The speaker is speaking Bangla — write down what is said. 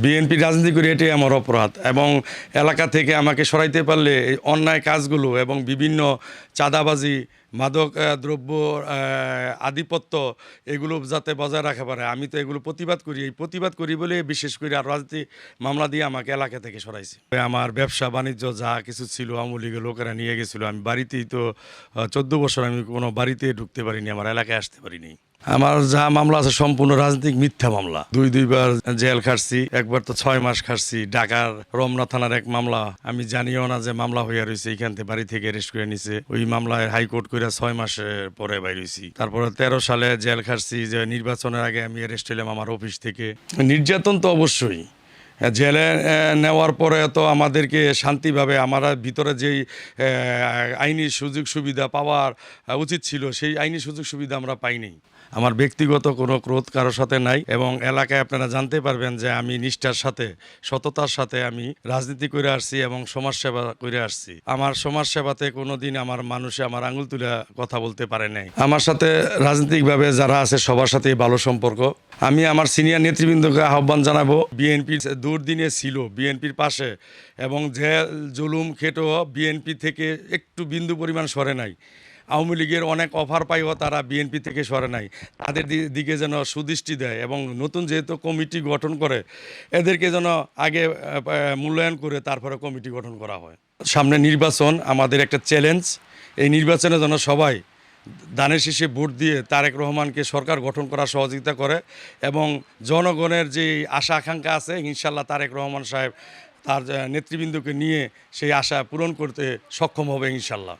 বিএনপি রাজনীতি করে এটাই আমার অপরাধ, এবং এলাকা থেকে আমাকে সরাইতে পারলে এই অন্যায় কাজগুলো এবং বিভিন্ন চাঁদাবাজি, মাদক দ্রব্য, আধিপত্য, এগুলো যাতে বজায় রাখা পারে। আমি তো এগুলো প্রতিবাদ করি, এই প্রতিবাদ করি বলে বিশেষ করে আর রাজনীতি মামলা দিয়ে আমাকে এলাকা থেকে সরাইছে। আমার ব্যবসা বাণিজ্য যা কিছু ছিল আওয়ামী লীগের লোকেরা নিয়ে গেছিলো। আমি বাড়িতেই তো 14 বছর আমি কোনো বাড়িতে ঢুকতে পারিনি, আমার এলাকায় আসতে পারিনি। আমার যা মামলা আছে সম্পূর্ণ রাজনৈতিক মিথ্যা মামলা। দুইবার জেল খাটছি, একবার তো 6 মাস খাটছি। ঢাকার রমনা থানার এক মামলা, আমি জানিও না যে মামলা হইয়া রয়েছে, এখান থেকে বাড়ি থেকে অ্যারেস্ট করে নিছে। ওই মামলায় হাইকোর্ট করে 6 মাসের পরে বাইর হইছি। তারপরে 13 সালে জেল খাটছি, যে নির্বাচনের আগে আমি অ্যারেস্ট হইলাম আমার অফিস থেকে। নির্যাতন তো অবশ্যই, জেলে নেওয়ার পরে তো আমাদেরকে শান্তিভাবে আমরা ভিতরে যেই আইনি সুযোগ সুবিধা পাওয়ার উচিত ছিল, সেই আইনি সুযোগ সুবিধা আমরা পাইনি। আমার ব্যক্তিগত কোনো ক্রোধ কারোর সাথে নাই, এবং এলাকায় আপনারা জানতে পারবেন যে আমি নিষ্ঠার সাথে, সততার সাথে আমি রাজনীতি করে আসছি এবং সমাজসেবা করে আসছি। আমার সমাজসেবাতে কোনো দিন আমার মানুষে আমার আঙুল তুলে কথা বলতে পারে নাই। আমার সাথে রাজনৈতিকভাবে যারা আছে সবার সাথেই ভালো সম্পর্ক। আমি আমার সিনিয়র নেতৃবৃন্দকে আহ্বান জানাবো, বিএনপির দুর্দিনে ছিল বিএনপির পাশে, এবং যে জুলুম খেটেও বিএনপি থেকে একটু বিন্দু পরিমাণ সরে নাই। আওয়ামী লীগের অনেক অফার পাইও তারা বিএনপি থেকে সরে নাই। তাদের দিকে যেন সুদৃষ্টি দেয়, এবং নতুন যেহেতু কমিটি গঠন করে, এদেরকে যেন আগে মূল্যায়ন করে তারপরে কমিটি গঠন করা হয়। সামনে নির্বাচন আমাদের একটা চ্যালেঞ্জ। এই নির্বাচনে যেন সবাই দানের শীষে ভোট দিয়ে তারেক রহমানকে সরকার গঠন করার সহযোগিতা করে, এবং জনগণের যে আশা আকাঙ্ক্ষা আছে, ইনশাল্লাহ তারেক রহমান সাহেব তার নেতৃবৃন্দকে নিয়ে সেই আশা পূরণ করতে সক্ষম হবে ইনশাল্লাহ।